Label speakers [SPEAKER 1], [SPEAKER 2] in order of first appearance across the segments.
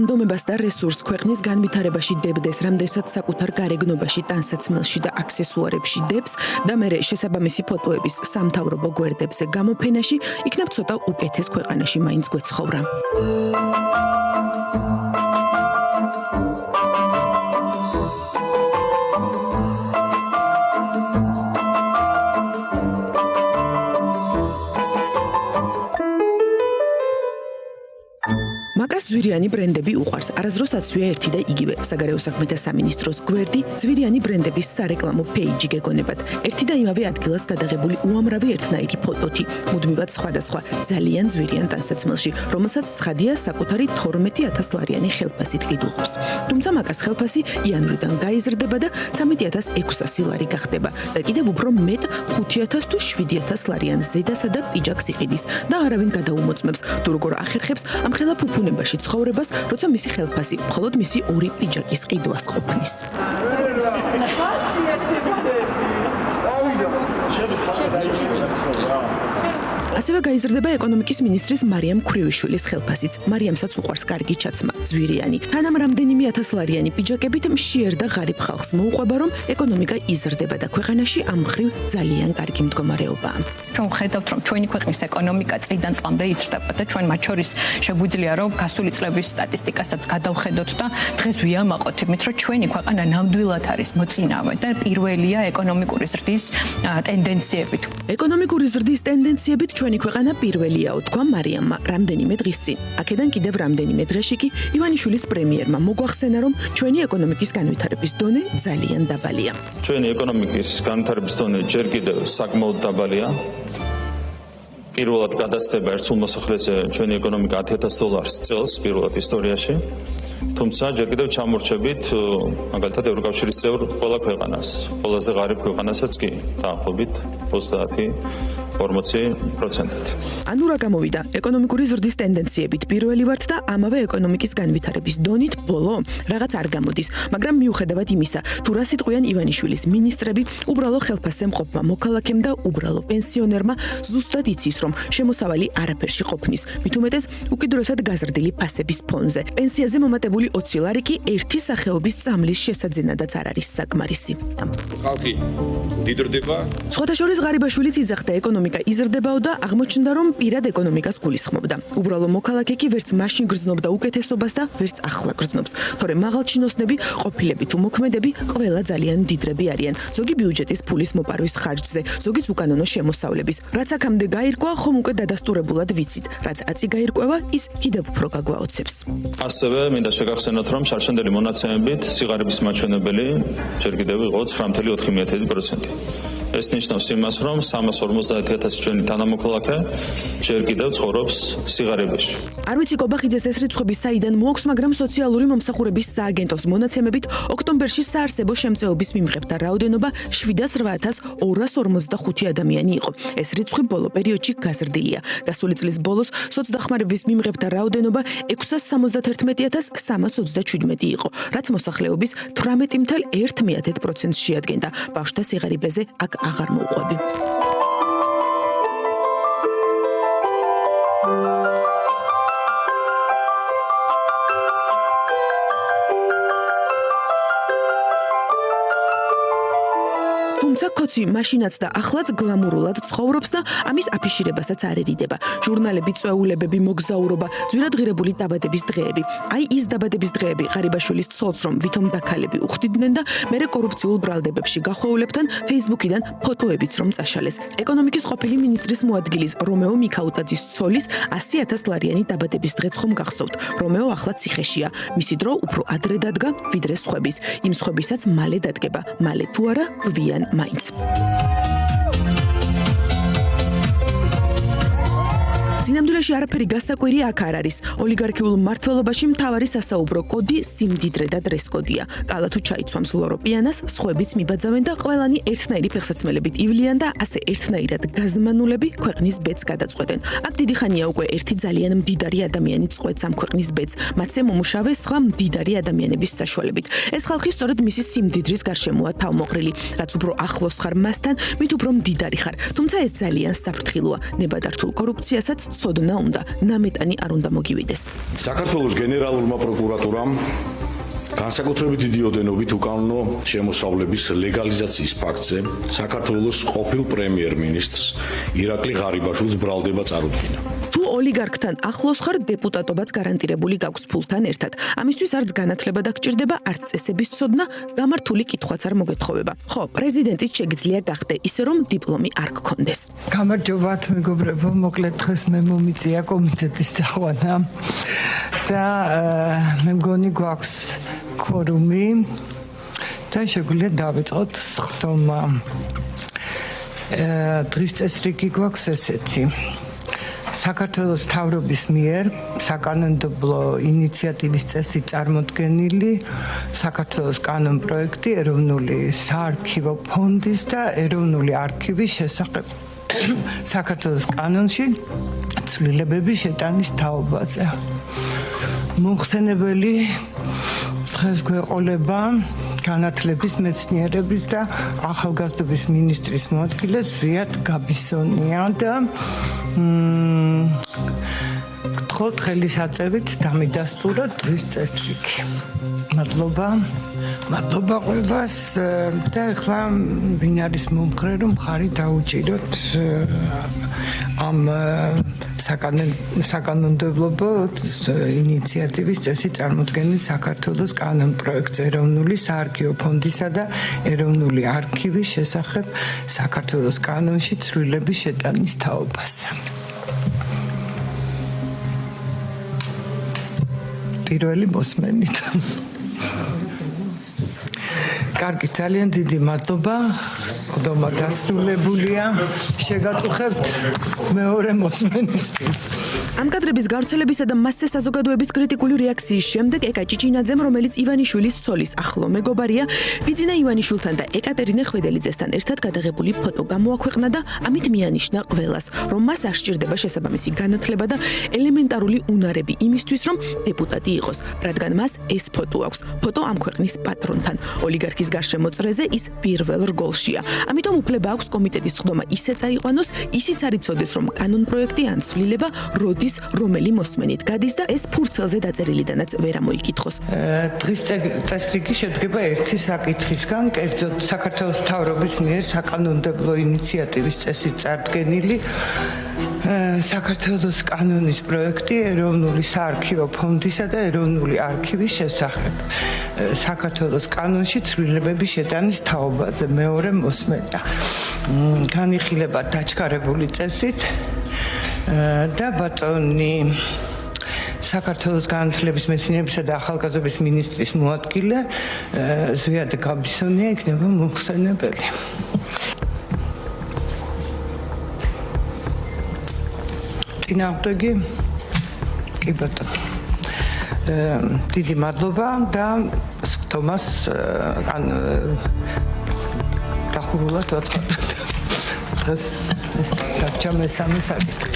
[SPEAKER 1] მონდომებას და რესურს ქვეყნის განვითარებაში დებდეს, რამდენსაც საკუთარ გარეგნობაში, ტანსაცმელში და აქსესუარებში დებს და მერე შესაბამისი ფოტოების სამთავრობო გვერდებზე გამოფენაში იქნებ ცოტა უკეთეს ქვეყანაში მაინც გვეცხოვრა. მაგას ძვირიანი ბრენდები უყვარს. არასდროს აცვია ერთი და იგივე. საგარეო საქმეთა სამინისტროს გვერდი ძვირიანი ბრენდების სარეკლამო პეიჯი გეგონებათ. ერთი და იმავე ადგილას გადაღებული უამრავი ერთნაირი ფოტოთი, მუდმივად სხვადასხვა, ძალიან ძვირიან ტანსაცმელში, რომელსაც ცხადია საკუთარი 12,000 ლარიანი ხელფასით ყიდულობს. თუმცა მაგას ხელფასი იანვრიდან გაიზრდება და 13,600 ლარი გახდება და კიდევ უფრო მეტ 5,000 თუ 7,000 ლარიან ზედასა და პიჯაკს იყიდის და არავინ გადაუმოწმებს, თუ როგორ ახერხებს ამ ხელა ფუფუნებაში ცხოვრებას, როცა მისი ხელფასი მხოლოდ მისი 2 პიჯაკის ყიდვას ყოფნის. ასევე გაიზრდება ეკონომიკის მინისტრის მარიამ ქრივიშვილის ხელფასიც. მარიამსაც უყვარს კარგი ჩაცმა, ძვირიანი. თან ამ რამდენიმე 1000 ლარიანი პიჯაკებით მშიერ და ღარიბ ხალხს მოუყვება, რომ ეკონომიკა იზრდება და ქვეყანაში ამ მხრივ ძალიან კარგი მდგომარეობაა.
[SPEAKER 2] ჩვენ ხედავთ, რომ ჩვენი ქვეყნის ეკონომიკა წლიდან წლამდე იზრდება და ჩვენ მათ შორის შეგვიძლია რომ გასული წლების სტატისტიკასაც გადავხედოთ და დღეს ვიამაყოთ იმით, რომ ჩვენი ქვეყანა ნამდვილად არის მოწინავე და პირველია ეკონომიკური ზრდის ტენდენციებით.
[SPEAKER 1] ეკონომიკური ზრდის ტენდენციებით ჩვენი ქვეყანა პირველიაო, თქვა მარიამმა რამდენიმე დღის წინ. აქედან კიდევ რამდენიმე დღეში კი ივანიშვილის პრემიერმა მოგვახსენა, რომ ჩვენი ეკონომიკის განვითარების დონე ძალიან დაბალია.
[SPEAKER 3] ჩვენი ეკონომიკის განვითარების დონე ჯერ კიდევ საკმაოდ დაბალია. პირველად გადაცდება ერთსულ მოსახლეზე ჩვენი ეკონომიკა $10,000 წელს პირველად ისტორიაში. თუმცა ჯერ კიდევ ჩამორჩებით მაგალითად ევროკავშირის წევრ ყველა ქვეყანას, ყველაზე ღარიბ ქვეყანასაც კი დაახლოებით 30-40%.
[SPEAKER 1] ანუ რა გამოვიდა? ეკონომიკური ზრდის ტენდენციებით პირველი ვართ და ამავე ეკონომიკის განვითარების დონით ბოლო რაღაც არ გამოდის, მაგრამ მიუხედავად იმისა, თუ რა სიტყვიან ივანიშვილის მინისტრები, უბრალო ხელფასზე მყოფმა მოქალაქემ და უბრალო პენსიონერმა ზუსტად იცის, რომ შემოსავალი არაფერში ყოფნის, მით უმეტეს უკიდურესად გაზრდილი ფასების ფონზე. პენსიაზე მომატებული 20 ლარი კი ერთი სახეობის წამლის შესაძენადაც არ არის საკმარისი.
[SPEAKER 4] ხალხი დიდრდება.
[SPEAKER 1] სხვათა შორის ღარიბაშვილიც იძახდა, ეკონომიკა იზრდებაო და აღმოჩნდა, რომ პირად ეკონომიკას გულისხმობდა. უბრალო მოქალაქე კი ვერც მაშინ გრძნობდა უკეთესობას და ვერც ახლა გრძნობს. თორემ მაღალჩინოსნები, ყოფილები თუ მოქმედები ყველა ძალიან დიდრები არიან. ზოგი ბიუჯეტის ფულის მოპარვის ხარჯზე, ზოგიც უკანონო შემოსავლების. რაც აქამდე გაირკვა, ხომ უკვე დადასტურებულად ვიცით. რაც აწი გაირკვევა, ის კიდევ უფრო გაგვაოცებს.
[SPEAKER 3] ასევე მინდა შეგახსენოთ, რომ შარშანდელი მონაცემებით სიგარების მაჩვენებელი ჯერ კიდევ იყო 9.4%. ეს ნიშნავს იმას, რომ 350,000 ჩვენი თანამოქალაქე ჯერ კიდევ ცხოვრობს სიგარებაში.
[SPEAKER 1] არ ვიცი კობახიძეს ეს რიცხვები საიდან მოაქვს, მაგრამ სოციალური მომსახურების სააგენტოს მონაცემებით ოქტომბერში საარსებო შემწეობის მიმღებთა რაოდენობა 7,845 ადამიანი იყო. ეს რიცხვი ბოლო პერიოდში გაზრდილია. გასული წლის ბოლოს სოცდახმარების მიმღებთა რაოდენობა 671,327 იყო, რაც მოსახლეობის 18,1% შეადგენდა. ბავშვთა სიღარიბეზე აქ აღარ მოუყვები. თუმცა კოცი მაშინაც და ახლაც გლამურულად ცხოვრობს და ამის აფიშირებასაც არ ერიდება. ჟურნალები, წვეულებები, მოგზაურობა, ძვირადღირებული დაბადების დღეები. აი ის დაბადების დღეები ღარიბაშვილის ცოლს რომ ვითომ დაქალები უხდიდნენ და მერე კორუფციულ ბრალდებებში გახვეულებთან Facebook-იდან ფოტოებიც რომ წაშალეს. ეკონომიკის ყოფილი მინისტრის მოადგილის რომეო მიქაუტაძის ცოლის 100,000 ლარიანი დაბადების დღეც ხომ გახსოვთ. რომეო ახლა ციხეშია. მისი დრო უფრო ადრე დადგა, ვიდრე სხვების. იმ სხვებისაც მალე დადგება. მალე თუ არა, გვიან მაინც. სინამდვილეში არაფერი გასაკვირი აქ არ არის. ოლიგარქიულ მმართველობაში მთავარი სასაუბრო კოდი სიმდიდრე და დრესკოდია. კალა თუ ჩაიცვამს ლოროპიანას, სხვებიც მიბაძავენ და ყველანი ერთნაირი ფეხსაცმელებით ივლიან და ასე ერთნაირად გაზმანულები ქვეყნის ბედს გადაწყვეტენ. აქ დიდი ხანია უკვე ერთი ძალიან მდიდარი ადამიანი წყვეტს ამ ქვეყნის ბედს, მათზე მომუშავე სხვა მდიდარი ადამიანების საშუალებით. ეს ხალხი სწორედ მისი სიმდიდრის გარშემოა თავმოყრილი. რაც უფრო ახლოს ხარ მასთან, მით უფრო მდიდარი ხარ. თუმცა ეს ძალიან საფრთხილოა. ნებადართულ კორუფციასაც ცოდნა უნდა, ნამეტანი არ უნდა მოგივიდეს.
[SPEAKER 5] საქართველოს გენერალურმა პროკურატურამ განსაკუთრებით დიდი ოდენობით უკანონო შემოსავლების ლეგალიზაციის ფაქტზე საქართველოს ყოფილ პრემიერ-მინისტრს ირაკლი ღარიბაშვილს ბრალდება წარუდგინა.
[SPEAKER 1] თუ ოლიგარქთან ახლოს ხარ, დეპუტატობაც გარანტირებული გაქვს ფულთან ერთად. ამისთვის არც განათლება დაგჭირდება, არც წესების ცოდნა, გამართული კითხვაც არ მოგეთხოვება. ხო, პრეზიდენტის შეგიძლია გახდე, ისე რომ დიპლომი არ გქონდეს.
[SPEAKER 6] გამარჯობათ მეგობრებო, მოკლედ დღეს მე მომიწია კომიტეტის წაყვანა და მე მგონი გვაქვს ქორუმი და შეგვიძლია დავიწყოთ სხდომა. დღის წესრიგი გვაქვს ესეთი. საქართველოს მთავრობის მიერ საკანონმდებლო ინიციატივის წესი წარმოდგენილი საქართველოს კანონპროექტი ეროვნული საარქივო ფონდის და ეროვნული არქივის შესახებ საქართველოს კანონში ცვლილებების შეტანის თაობაზე. მომხსენებელი დღეს გვეყოლება განათლების, მეცნიერების და ახალგაზრდობის მინისტრის მოადგილე ზვიად გაბისონია და გთხოვთ ხელისაწევით დამიდასტუროთ დღის წესრიგი. მადლობა ყველას და ახლა ვინ არის მომხრე რომ ხარი დაუჭიროთ ამ საკანონმდებლო ინიციატივის წესი წარმოდგენის საქართველოს კანონპროექტს ეროვნული საარქივო ფონდისა და ეროვნული არქივის შესახებ საქართველოს კანონში ცვლილების შეტანის თაობაზე. პირველი მოსმენით. კარგი, ძალიან დიდი მადლობა. სხდომა დასრულებულია. შეგაწუხებთ მეორე მოსმენისთვის.
[SPEAKER 1] ამ კადრების გავრცელებისა და მასზე საზოგადოების კრიტიკული რეაქციის შემდეგ ეკა ჭიჭინაძემ, რომელიც ივანიშვილის ცოლის ახლო მეგობარია, ბიძინა ივანიშვილთან და ეკატერინე ხვედელიძესთან ერთად გადაღებული ფოტო გამოაქვეყნა და ამით მიანიშნა ყველას, რომ მას არ სჭირდება შესაბამისი განათლება და ელემენტარული უნარები იმისთვის, რომ დეპუტატი იყოს, რადგან მას ეს ფოტო აქვს. ფოტო ამ ქვეყნის პატრონთან. ოლიგარქის გარშემო წრეზე ის პირველ რგოლშია. ამიტომ უფლება აქვს კომიტეტის სხდომა ისე წაიყვანოს, ისიც არ იცოდეს, რომ კანონპროექტი ან ცვლილება როდის რომელი მოსმენით გადის და ეს ფურცელზე დაწერილიდანაც ვერ ამოიკითხოს.
[SPEAKER 6] დღის წესრიგი შედგება ერთი საკითხისგან, კერძოდ საქართველოს მთავრობის მიერ საკანონმდებლო ინიციატივის წესით წარდგენილი საქართველოს კანონის პროექტი ეროვნული საარქივო ფონდისა და ეროვნული არქივის შესახებ საქართველოს კანონში ცვლილებების შეტანის თაობაზე მეორე მოსმენა. განიხილება დაჩქარებული წესით და ბატონი საქართველოს განათლების, მეცნიერებისა და ახალგაზრდობის მინისტრის მოადგილე ზვიად გაბისონია იქნება მომხსენებელი. წინააღმდეგი კი ბატონო. დიდი მადლობა და სხდომას დახურულად ვაწყობთ. დღეს ეს დარჩა მესამე საკითხი.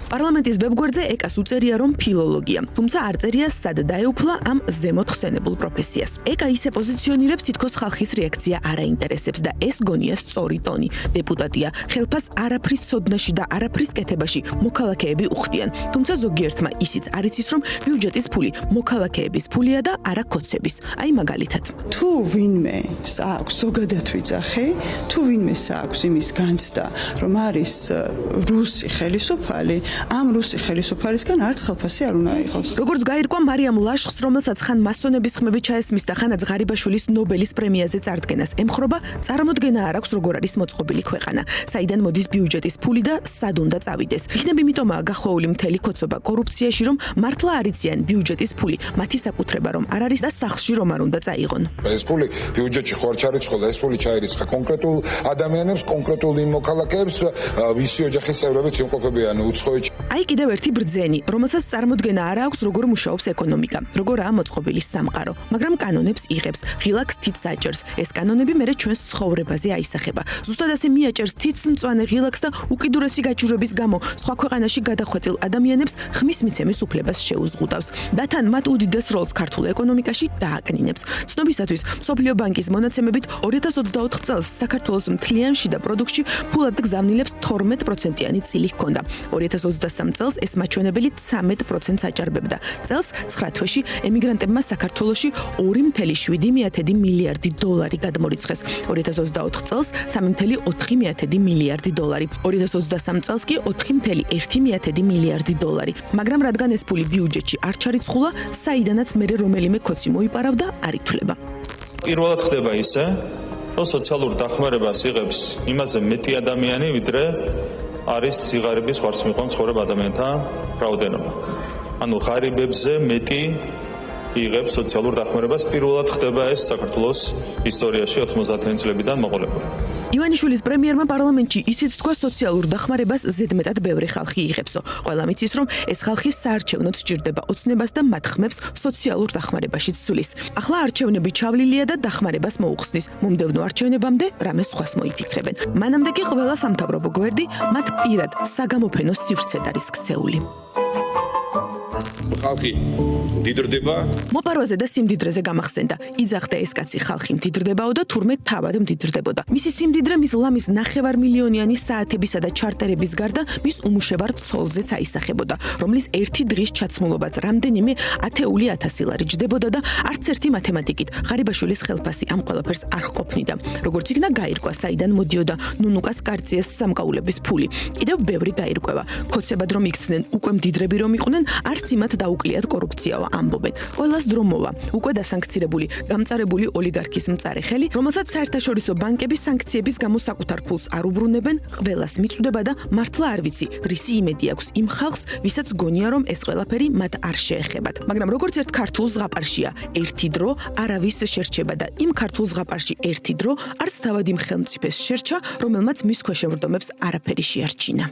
[SPEAKER 1] პარლამენტის ვებგვერდზე ეკას უწერია, რომ ფილოლოგია, თუმცა არ წერია სად დაეუფლა ამ ზემოთ ხსენებულ პროფესიას. ეკა ისე პოზიციონირებს, თითქოს ხალხის რეაქცია არ აინტერესებს და ეს გონია სწორი ტონი. დეპუტატია, ხელფას არაფრის ცოდნაში და არაფრის კეთებაში მოქალაქეები უხდიან. თუმცა ზოგიერთმა ისიც არ იცის, რომ ბიუჯეტის ფული მოქალაქეების ფულია და არა კოცების. აი მაგალითად.
[SPEAKER 7] თუ ვინმე აქვს ზოგადად ვიძახი, თუ ვინმე აქვს იმის განცდა, რომ არის რუსი ხელისუფალი, ამ რუსი ხელისუფალისგან არც ხელფასი არ უნდა იყოს.
[SPEAKER 1] როგორც გაირკვა მარიამ ლაშხს, რომელსაც ხან მასონების ხმები ჩაესმის და ხანაც ღარიბაშვილის ნობელის პრემიაზე წარდგენას ემხრობა, წარმოდგენა არ აქვს, როგორ არის მოწყობილი ქვეყანა, საიდან მოდის ბიუჯეტის ფული და სად უნდა წავიდეს. იქნებ იმიტომაა გახვეული მთელი კოცობა კორუფციაში, რომ მართლა არ იციან ბიუჯეტის ფული მათი საკუთრება რომ არ არის და სახლში რომ არ უნდა წაიღონ.
[SPEAKER 8] ეს ფული ბიუჯეტში ხო არ ჩარიცხვა და ეს ფული ჩაირიცხა კონკრეტულ ადამიანებს, კონკრეტულ იმ მოქალაქეებს, ვისი ოჯახის წევრებიც იმყოფებიან უცხოეთში
[SPEAKER 1] აი კიდევ ერთი ბრძენი, რომელსაც წარმოდგენა არ აქვს, როგორ მუშაობს ეკონომიკა, როგორაა მოწყობილი სამყარო, მაგრამ კანონებს იღებს, ღილაკს თით საჭერს. ეს კანონები მერე ჩვენს ცხოვრებაზე აისახება. ზუსტად ასე მიაჭერს თითს მწვანე ღილაკს და უკიდურესი გაჩურების გამო სხვა ქვეყანაში გადახვეწილ ადამიანებს ხმის მიცემის უფლებას შეუზღუდავს. და თან მათ უდიდეს როლს ქართულ ეკონომიკაში დააკნინებს. ცნობისათვის, მსოფლიო ბანკის მონაცემებით 2024 წელს საქართველოს მთლიან შიდა პროდუქტში ფულად გზავნილებს 12%-იანი წილი ჰქონდა. 2023 წელს ეს მაჩვენებელი 13%-ს აჭარბებდა. წელს 9 თვეში ემიგრანტებმა საქართველოში 2,7 მილიარდი დოლარი გადმორიცხეს. 2024 წელს 3,4 მილიარდი დოლარი. 2023 წელს კი 4,1 მილიარდი დოლარი. მაგრამ რადგან ეს ფული ბიუჯეტში არ ჩარიცხულა, საიდანაც მერე რომელიმე ქოცი მოიპარავდა, არ ითვლება.
[SPEAKER 3] პირველად ხდება ისე, რომ სოციალურ დახმარებას იღებს იმაზე მეტი ადამიანი, ვიდრე არის სიღარიბის ხარისხმიდან ცხოვრებ ადამიანთა რაოდენობა. ანუ ღარიბებზე მეტი იღებს სოციალურ დახმარებას. პირველად ხდება ეს საქართველოს ისტორიაში 90-იანი წლებიდან მოყოლებული.
[SPEAKER 1] ივანიშვილის პრემიერმა პარლამენტში ისიც თქვა, სოციალურ დახმარებას ზედმეტად ბევრი ხალხი იღებსო. ყველამ იცის, რომ ეს ხალხი საარჩევნოდ სჭირდება ოცნებას და მათ ხმებს სოციალურ დახმარებაშიც ცვლის. ახლა არჩევნები ჩავლილია და დახმარებას მოუხსნის. მომდევნო არჩევნებამდე რამეს სხვას მოიფიქრებენ. მანამდე კი ყველა სამთავრობო გვერდი მათ პირად საგამოფენო სივრცედ არის ქცეული.
[SPEAKER 4] ხალხი მდიდრდება.
[SPEAKER 1] მოპარვაზე და სიმდიდრეზე გამახსენდა. იძახდა ეს კაცი ხალხი მდიდრდებაო და თურმე თავად მდიდრდებოდა. მისი სიმდიდრე მის ლამის 9 მილიონიანი საათებისა და ჩარტერების გარდა მის უმუშევარ ცოლზეც აისახებოდა, რომლის ერთი დღის ჩაცმულობაც რამდენიმე 10,000 ლარი ჯდებოდა და არც ერთი მათემატიკით ღარიბაშვილის ხელფასი ამ ყველაფერს არ ჰყოფნიდა. როგორც იქნა გაირკვა, საიდან მოდიოდა ნუნუკას კარციეს სამკაულების ფული. კიდევ ბევრი გაირკვევა. ქოცებად რომ იქცნენ, უკვე მდიდრები რომ იყვნენ, არც იმათ დაუკვლიათ კორუფციაო ამბობენ. ყველას დრო მოვა. უკვე დასანქცირებული, გამწარებული ოლიგარქის მწარე ხელი, რომელსაც საერთაშორისო ბანკები სანქციების გამო საკუთარ ფულს არ უბრუნებენ, ყველას მიწვდება და მართლა არ ვიცი, რისი იმედი აქვს იმ ხალხს, ვისაც გონია რომ ეს ყველაფერი მათ არ შეეხებათ. მაგრამ როგორც ერთ ქართულ ზღაპარშია, ერთი დრო არავის შერჩება და იმ ქართულ ზღაპარში ერთი დრო არც თავად იმ ხელმწიფეს შერჩა, რომელმაც მის ქვეშევრდომებს არაფერი შეარჩინა.